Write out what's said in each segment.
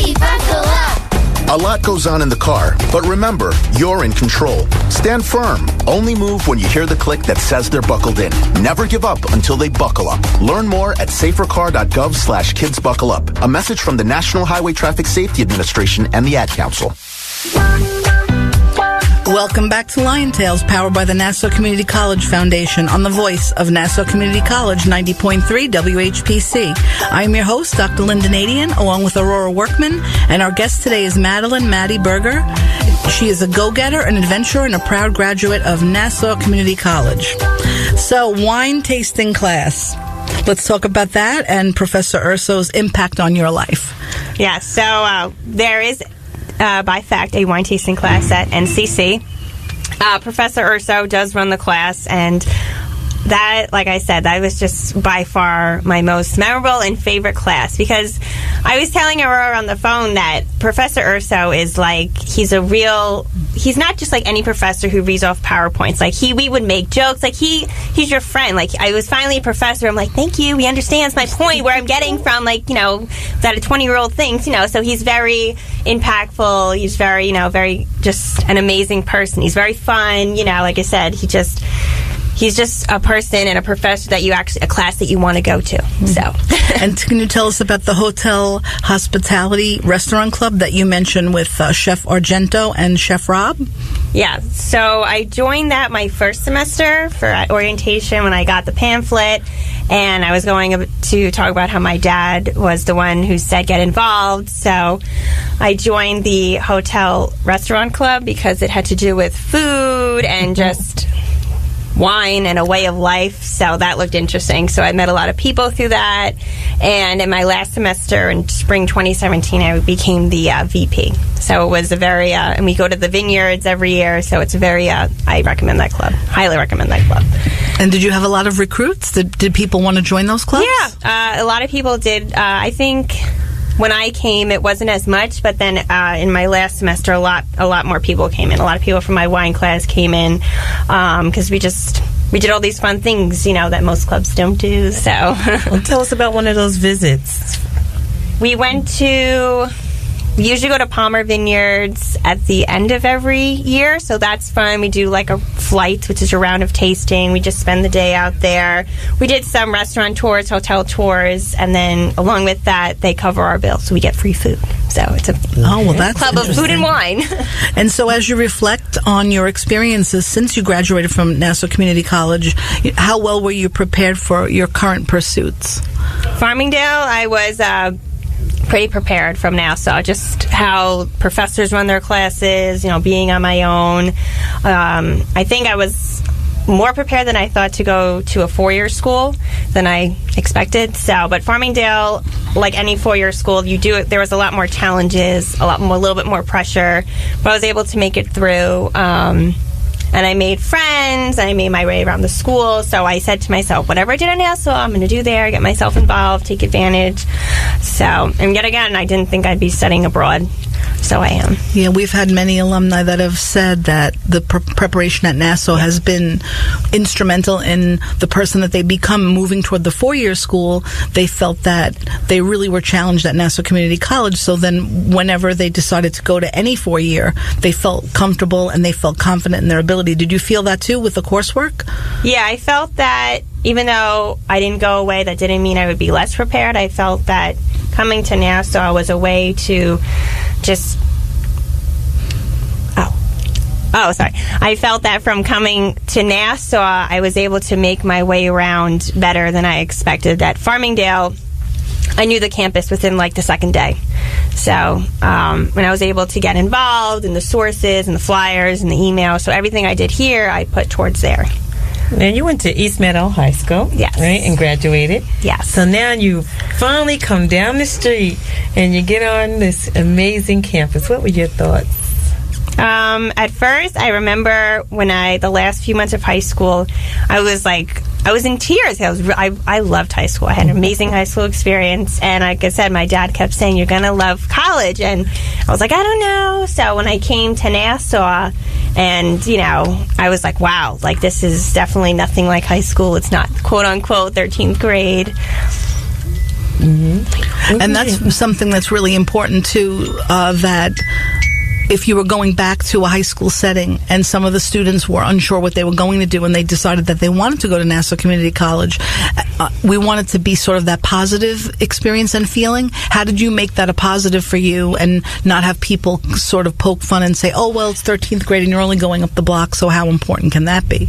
NCC, buckle up! A lot goes on in the car, but remember, you're in control. Stand firm. Only move when you hear the click that says they're buckled in. Never give up until they buckle up. Learn more at safercar.gov/kidsbuckleup. A message from the National Highway Traffic Safety Administration and the Ad Council. Welcome back to Lion Tales, powered by the Nassau Community College Foundation on the voice of Nassau Community College 90.3 WHPC. I am your host, Dr. Lynnda Nadien, along with Aurora Workman, and our guest today is Madeline Maddy Berger. She is a go-getter, an adventurer, and a proud graduate of Nassau Community College. So, wine tasting class. Let's talk about that and Professor Urso's impact on your life. Yeah, so there is... by fact, a wine tasting class at NCC. Professor Urso does run the class, and that, like I said, that was just by far my most memorable and favorite class, because I was telling Aurora on the phone that Professor Urso is like, he's not just like any professor who reads off PowerPoints. Like, we would make jokes. Like, he's your friend. Like, I was finally a professor. I'm like, thank you. He understands my point, where I'm getting from, like, you know, that a 20-year-old thinks, you know. So he's very impactful. He's very, you know, very just an amazing person. He's very fun. You know, like I said, he's just a person and a professor that a class that you want to go to. So, and can you tell us about the Hotel Hospitality Restaurant Club that you mentioned with Chef Argento and Chef Rob? Yeah, so I joined that my first semester for orientation when I got the pamphlet, and I was going to talk about how my dad was the one who said get involved. So I joined the Hotel Restaurant Club because it had to do with food and just wine and a way of life, so that looked interesting. So I met a lot of people through that, and in my last semester in spring 2017, I became the VP. So it was a very, and we go to the vineyards every year, so it's a very, I recommend that club. Highly recommend that club. And did you have a lot of recruits? Did people want to join those clubs? Yeah, a lot of people did. I think when I came, it wasn't as much, but then in my last semester, a lot more people came in. A lot of people from my wine class came in because we did all these fun things, you know, that most clubs don't do. So, well, tell us about one of those visits. We usually go to Palmer Vineyards at the end of every year, so that's fun. We do like a flight, which is a round of tasting. We just spend the day out there. We did some restaurant tours, hotel tours, and then along with that, they cover our bill, so we get free food. So it's a that's club of food and wine. And so as you reflect on your experiences since you graduated from Nassau Community College, how well were you prepared for your current pursuits? Farmingdale, I was pretty prepared from Nassau, just how professors run their classes, you know, being on my own. I think I was more prepared than I thought to go to a four-year school than I expected. So, but Farmingdale, like any four-year school, there was a lot more challenges, a little bit more pressure, but I was able to make it through. And I made friends, I made my way around the school, so I said to myself, whatever I did in Nassau, I'm going to do there, get myself involved, take advantage. So, and yet again, I didn't think I'd be studying abroad, so I am. Yeah, we've had many alumni that have said that the preparation at Nassau has been instrumental in the person that they become. Moving toward the four-year school, they felt that they really were challenged at Nassau Community College, so then whenever they decided to go to any four-year, they felt comfortable and they felt confident in their ability. Did you feel that too with the coursework? Yeah, I felt that even though I didn't go away, that didn't mean I would be less prepared. I felt that coming to Nassau was a way to just... I felt that from coming to Nassau, I was able to make my way around better than I expected. At Farmingdale, I knew the campus within like the second day. So when I was able to get involved in the sources and the flyers and the emails, so everything I did here, I put towards there. Now, you went to East Meadow High School, yes, right, and graduated. Yes. So now you finally come down the street and you get on this amazing campus. What were your thoughts? At first, I remember when the last few months of high school, I was in tears. I loved high school. I had an amazing high school experience, and like I said, my dad kept saying, you're going to love college, and I was like, I don't know. So when I came to Nassau, and, you know, I was like, wow, like, this is definitely nothing like high school. It's not, quote-unquote, 13th grade. Mm-hmm. And that's something that's really important too, that if you were going back to a high school setting and some of the students were unsure what they were going to do and they decided that they wanted to go to Nassau Community College, we wanted to be sort of that positive experience and feeling. How did you make that a positive for you and not have people sort of poke fun and say, oh, well, it's 13th grade and you're only going up the block, so how important can that be?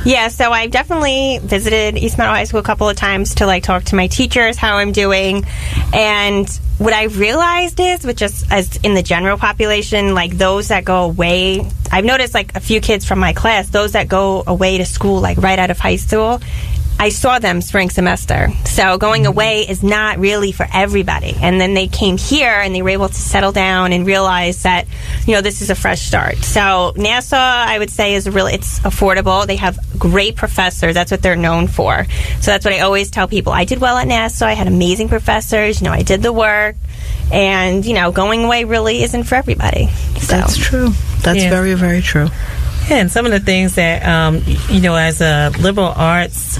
Yeah, so I definitely visited East Meadow High School a couple of times to like talk to my teachers, how I'm doing, and what I realized is, with just as in the general population, like those that go away, I've noticed like a few kids from my class, those that go away to school like right out of high school, I saw them spring semester. So going away is not really for everybody. And then they came here and they were able to settle down and realize that, you know, this is a fresh start. So Nassau, I would say, is really, it's affordable. They have great professors. That's what they're known for. So that's what I always tell people. I did well at Nassau. I had amazing professors. You know, I did the work. And, you know, going away really isn't for everybody. So. That's true. That's very, very true. Yeah, and some of the things that, you know, as a liberal arts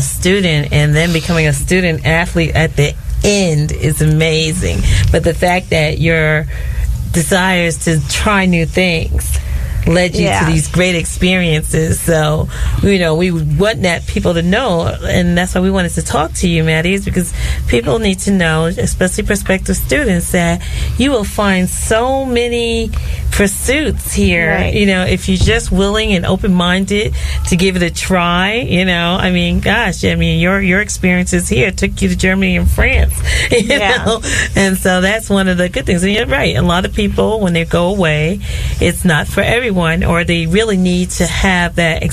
student and then becoming a student athlete at the end is amazing. But the fact that your desires to try new things led you to these great experiences. So, you know, we want that people to know, and that's why we wanted to talk to you, Maddy, is because people need to know, especially prospective students, that you will find so many pursuits here. Right. You know, if you're just willing and open-minded to give it a try, you know, I mean, gosh, I mean, your experiences here took you to Germany and France, you know, and so that's one of the good things. And you're right, a lot of people, when they go away, it's not for everyone, or they really need to have that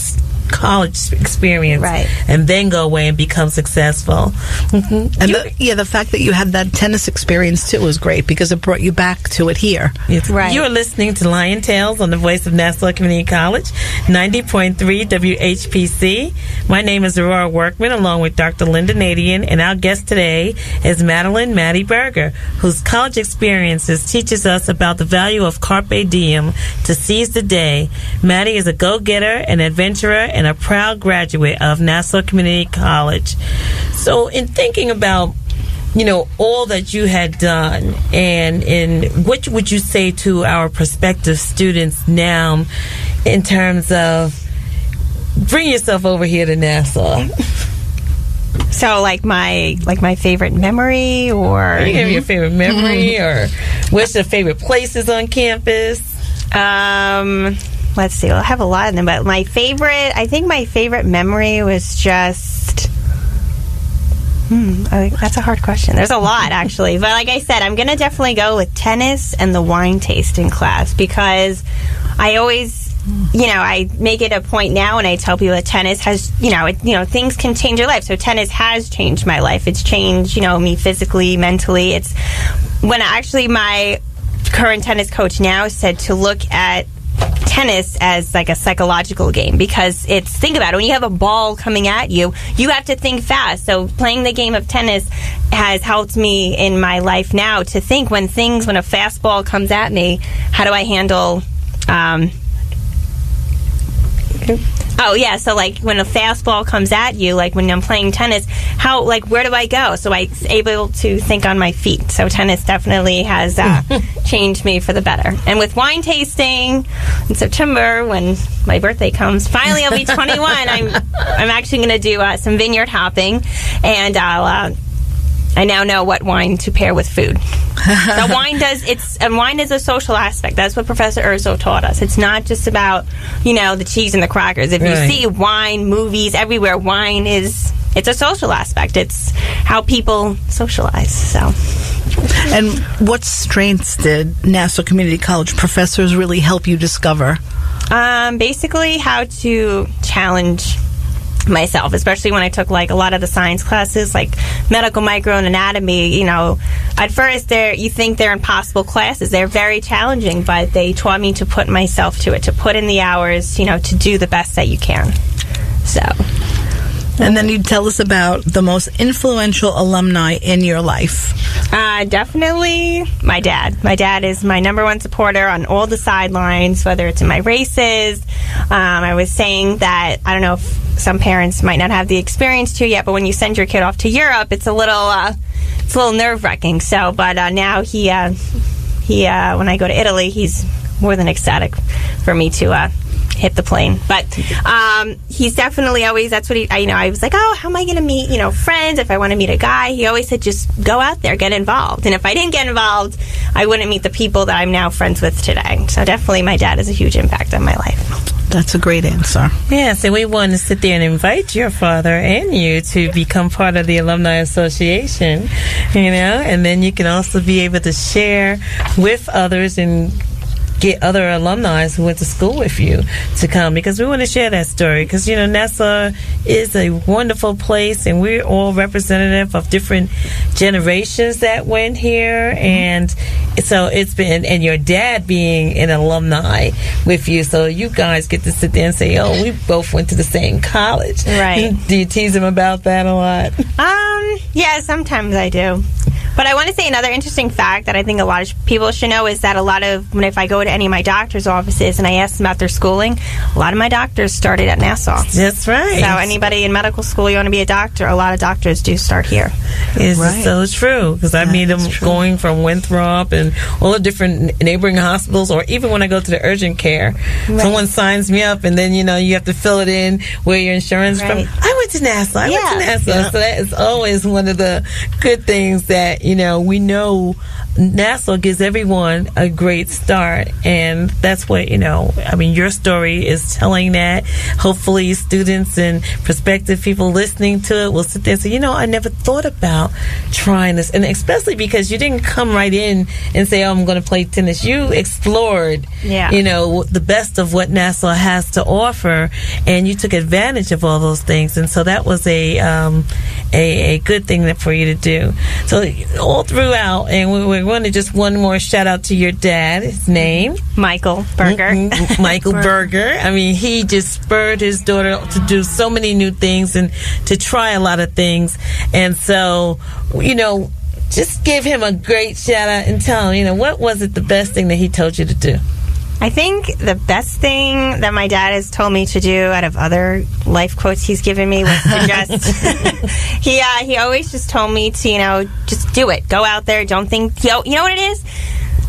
college experience and then go away and become successful. Mm-hmm. And the fact that you had that tennis experience too was great because it brought you back to it here. Right. You are listening to Lion Tales on the voice of Nassau Community College, 90.3 WHPC. My name is Aurora Workman, along with Dr. Lynnda Nadien, and our guest today is Madeline Maddy Berger, whose college experiences teaches us about the value of carpe diem, to seize the day. Maddy is a go-getter, an adventurer, and a proud graduate of Nassau Community College. So in thinking about, you know, all that you had done, and what would you say to our prospective students now in terms of bring yourself over here to Nassau? So like my favorite memory, or you have your favorite memory, or what's your favorite places on campus? Let's see. I have a lot of them, but I think my favorite memory was just. That's a hard question. There's a lot, actually. But like I said, I'm going to definitely go with tennis and the wine tasting class, because I always, you know, I make it a point now and I tell people that tennis has, you know, things can change your life. So tennis has changed my life. It's changed, you know, me physically, mentally. It's when actually my current tennis coach now said to look at tennis as like a psychological game, because it's, think about it, when you have a ball coming at you, you have to think fast. So playing the game of tennis has helped me in my life now to think when a fastball comes at me, how do I handle so like when a fastball comes at you, like when I'm playing tennis, where do I go? So I'm able to think on my feet. So tennis definitely has changed me for the better. And with wine tasting in September, when my birthday comes, finally I'll be 21. I'm actually going to do some vineyard hopping, and I now know what wine to pair with food. So wine is a social aspect. That's what Professor Urso taught us. It's not just about, you know, the cheese and the crackers. If you see wine, movies, everywhere, wine it's a social aspect. It's how people socialize. So. And what strengths did Nassau Community College professors really help you discover? Basically how to challenge myself, especially when I took like a lot of the science classes, like medical micro and anatomy. You know, at first you think they're impossible classes. They're very challenging, but they taught me to put myself to it, to put in the hours, you know, to do the best that you can. So. And then you tell us about the most influential alumni in your life. Definitely my dad. My dad is my number one supporter on all the sidelines, whether it's in my races. I was saying that, I don't know if some parents might not have the experience to yet, but when you send your kid off to Europe, it's a little it's a little nerve-wracking. So, but now he when I go to Italy, he's more than ecstatic for me to hit the plane. But he's definitely always, that's what I was like, oh, how am I going to meet, friends? If I want to meet a guy, he always said, just go out there, get involved. And if I didn't get involved, I wouldn't meet the people that I'm now friends with today. So definitely my dad has a huge impact on my life. That's a great answer. Yeah, so we want to sit there and invite your father and you to become part of the Alumni Association, and then you can also be able to share with others and get other alumni who went to school with you to come, because we want to share that story, because Nassau is a wonderful place and we're all representative of different generations that went here, and so it's been, and your dad being an alumni with you, so you guys get to sit there and say, oh, we both went to the same college, right? Do you tease him about that a lot? Yeah, sometimes I do. But I want to say another interesting fact that I think a lot of people should know is that if I go to any of my doctor's offices and I ask them about their schooling, a lot of my doctors started at Nassau. That's right. So anybody in medical school, you want to be a doctor, a lot of doctors do start here. It's so true, because I meet them going from Winthrop and all the different neighboring hospitals, or even when I go to the urgent care, someone signs me up and then, you have to fill it in where your insurance from. I went to Nassau. So that is always one of the good things that, we know Nassau gives everyone a great start, and that's what, your story is telling that. Hopefully students and prospective people listening to it will sit there and say, I never thought about trying this, and especially because you didn't come right in and say, oh, I'm going to play tennis. You explored, the best of what Nassau has to offer, and you took advantage of all those things, and so that was a good thing for you to do. So all throughout, and we're going to just one more shout out to your dad. His name? Michael Berger. Michael Berger. I mean, he just spurred his daughter to do so many new things and to try a lot of things. And so, just give him a great shout out and tell him, what was it the best thing that he told you to do? I think the best thing that my dad has told me to do out of other life quotes he's given me was to just he always just told me to just do it, go out there, don't think, you know what it is,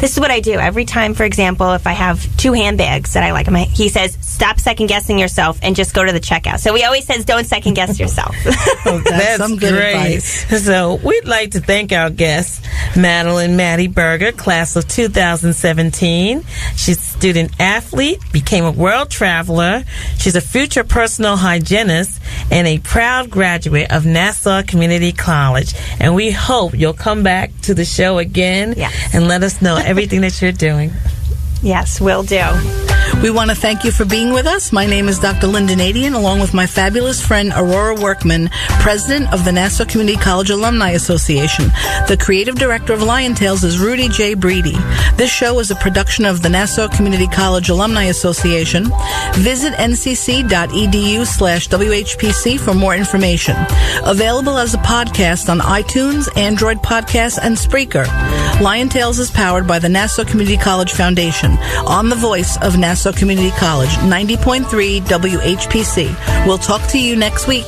this is what I do every time. For example, if I have 2 handbags that I like, he says, stop second guessing yourself and just go to the checkout. So he always says, don't second guess yourself. That's some good advice. So we'd like to thank our guest, Madeline Maddy Berger, class of 2017. She's a student athlete, became a world traveler. She's a future personal hygienist and a proud graduate of Nassau Community College. And we hope you'll come back to the show again and let us know everything that you're doing. Yes, will do. We want to thank you for being with us. My name is Dr. Lynnda Nadien, along with my fabulous friend Aurora Workman, president of the Nassau Community College Alumni Association. The creative director of Lion Tales is Rudy J. Breedy. This show is a production of the Nassau Community College Alumni Association. Visit ncc.edu/WHPC for more information. Available as a podcast on iTunes, Android Podcasts, and Spreaker. Lion Tales is powered by the Nassau Community College Foundation, on the voice of Nassau Community College, 90.3 WHPC. We'll talk to you next week.